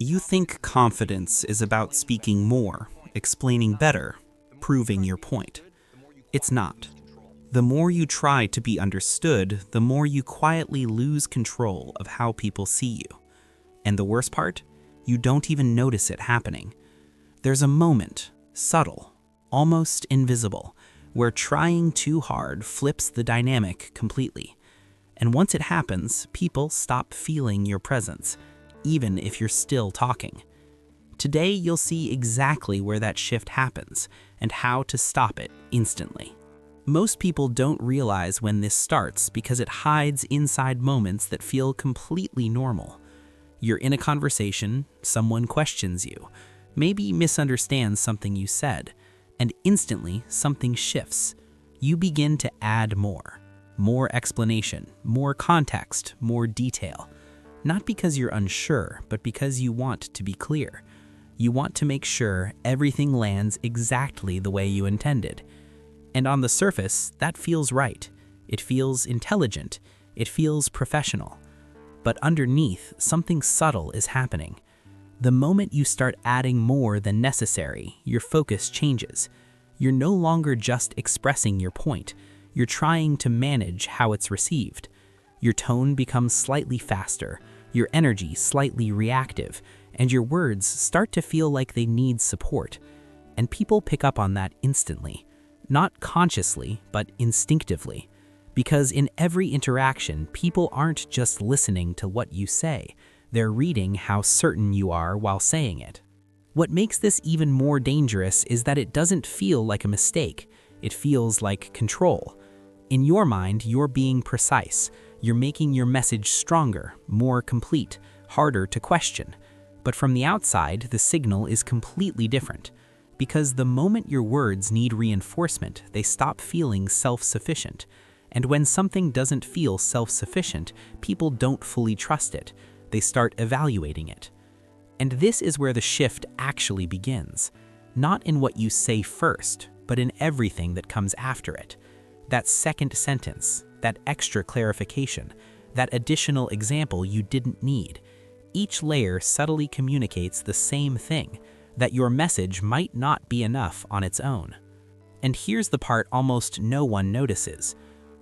You think confidence is about speaking more, explaining better, proving your point. It's not. The more you try to be understood, the more you quietly lose control of how people see you. And the worst part? You don't even notice it happening. There's a moment, subtle, almost invisible, where trying too hard flips the dynamic completely. And once it happens, people stop feeling your presence, even if you're still talking. Today, you'll see exactly where that shift happens and how to stop it instantly. Most people don't realize when this starts because it hides inside moments that feel completely normal. You're in a conversation, someone questions you, maybe misunderstands something you said, and instantly something shifts. You begin to add more explanation, more context, more detail. Not because you're unsure, but because you want to be clear. You want to make sure everything lands exactly the way you intended. And on the surface, that feels right. It feels intelligent. It feels professional. But underneath, something subtle is happening. The moment you start adding more than necessary, your focus changes. You're no longer just expressing your point. You're trying to manage how it's received. Your tone becomes slightly faster, your energy slightly reactive, and your words start to feel like they need support. And people pick up on that instantly. Not consciously, but instinctively. Because in every interaction, people aren't just listening to what you say, they're reading how certain you are while saying it. What makes this even more dangerous is that it doesn't feel like a mistake, it feels like control. In your mind, you're being precise, you're making your message stronger, more complete, harder to question. But from the outside, the signal is completely different. Because the moment your words need reinforcement, they stop feeling self-sufficient. And when something doesn't feel self-sufficient, people don't fully trust it. They start evaluating it. And this is where the shift actually begins. Not in what you say first, but in everything that comes after it. That second sentence, that extra clarification, that additional example you didn't need. Each layer subtly communicates the same thing, that your message might not be enough on its own. And here's the part almost no one notices.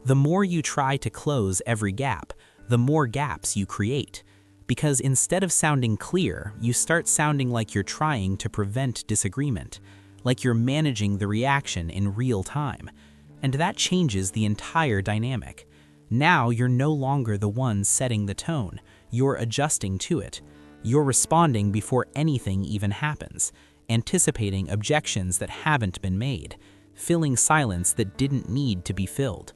The more you try to close every gap, the more gaps you create. Because instead of sounding clear, you start sounding like you're trying to prevent disagreement, like you're managing the reaction in real time. And that changes the entire dynamic. Now you're no longer the one setting the tone, you're adjusting to it. You're responding before anything even happens, anticipating objections that haven't been made, filling silence that didn't need to be filled.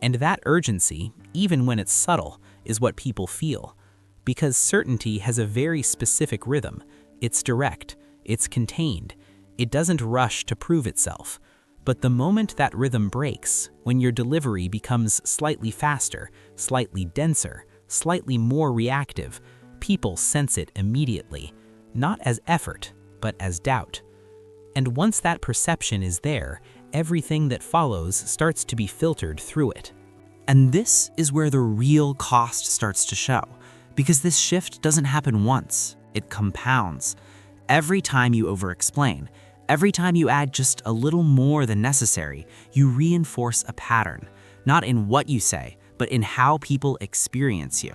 And that urgency, even when it's subtle, is what people feel. Because certainty has a very specific rhythm. It's direct, it's contained, it doesn't rush to prove itself. But the moment that rhythm breaks, when your delivery becomes slightly faster, slightly denser, slightly more reactive, people sense it immediately, not as effort, but as doubt. And once that perception is there, everything that follows starts to be filtered through it. And this is where the real cost starts to show, because this shift doesn't happen once, it compounds. Every time you over-explain, every time you add just a little more than necessary, you reinforce a pattern, not in what you say, but in how people experience you.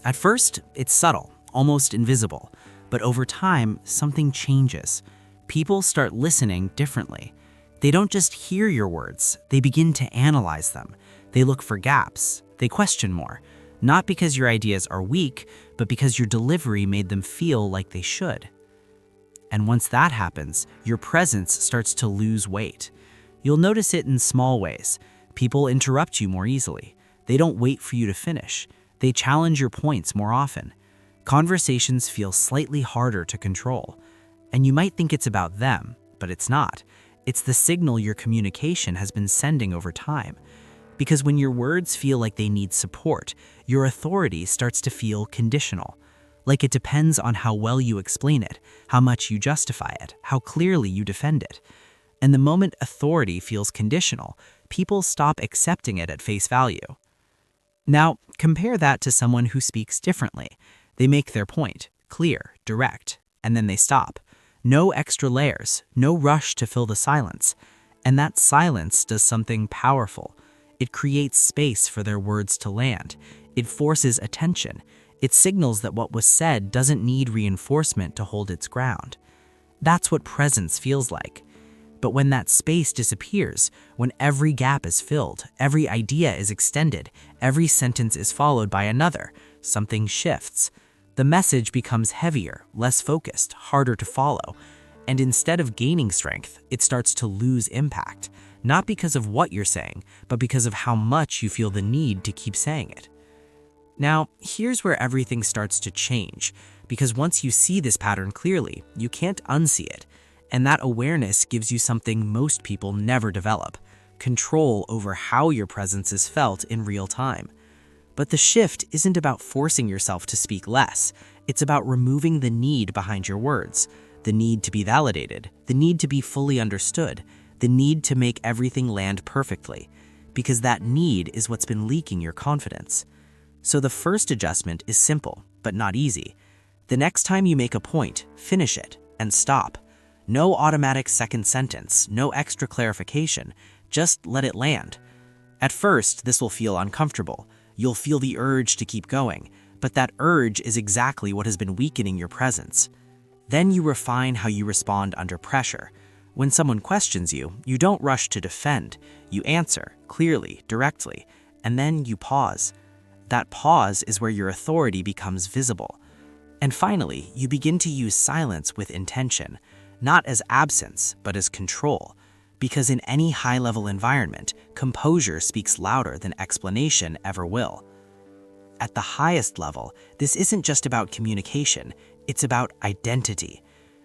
At first, it's subtle, almost invisible, but over time, something changes. People start listening differently. They don't just hear your words, they begin to analyze them. They look for gaps, they question more, not because your ideas are weak, but because your delivery made them feel like they should. And once that happens, your presence starts to lose weight. You'll notice it in small ways. People interrupt you more easily. They don't wait for you to finish. They challenge your points more often. Conversations feel slightly harder to control. And you might think it's about them, but it's not. It's the signal your communication has been sending over time. Because when your words feel like they need support, your authority starts to feel conditional. Like it depends on how well you explain it, how much you justify it, how clearly you defend it. And the moment authority feels conditional, people stop accepting it at face value. Now, compare that to someone who speaks differently. They make their point, clear, direct, and then they stop. No extra layers, no rush to fill the silence. And that silence does something powerful. It creates space for their words to land. It forces attention. It signals that what was said doesn't need reinforcement to hold its ground. That's what presence feels like. But when that space disappears, when every gap is filled, every idea is extended, every sentence is followed by another, something shifts. The message becomes heavier, less focused, harder to follow. And instead of gaining strength, it starts to lose impact, not because of what you're saying, but because of how much you feel the need to keep saying it. Now, here's where everything starts to change, because once you see this pattern clearly, you can't unsee it. And that awareness gives you something most people never develop: control over how your presence is felt in real time. But the shift isn't about forcing yourself to speak less. It's about removing the need behind your words, the need to be validated, the need to be fully understood, the need to make everything land perfectly, because that need is what's been leaking your confidence. So the first adjustment is simple, but not easy. The next time you make a point, finish it and stop. No automatic second sentence, no extra clarification, just let it land. At first, this will feel uncomfortable. You'll feel the urge to keep going, but that urge is exactly what has been weakening your presence. Then you refine how you respond under pressure. When someone questions you, you don't rush to defend. You answer clearly, directly, and then you pause. That pause is where your authority becomes visible. And finally, you begin to use silence with intention, not as absence, but as control. Because in any high-level environment, composure speaks louder than explanation ever will. At the highest level, this isn't just about communication, it's about identity.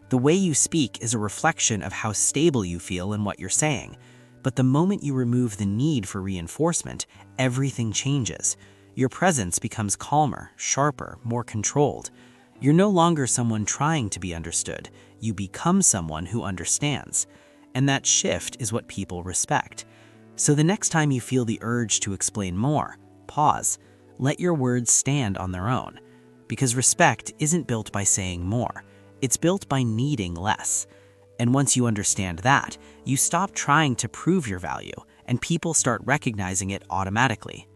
The way you speak is a reflection of how stable you feel in what you're saying. But the moment you remove the need for reinforcement, everything changes. Your presence becomes calmer, sharper, more controlled. You're no longer someone trying to be understood. You become someone who understands. And that shift is what people respect. So the next time you feel the urge to explain more, pause. Let your words stand on their own. Because respect isn't built by saying more. It's built by needing less. And once you understand that, you stop trying to prove your value, and people start recognizing it automatically.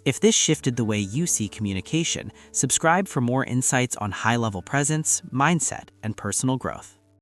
If this shifted the way you see communication, subscribe for more insights on high-level presence, mindset, and personal growth.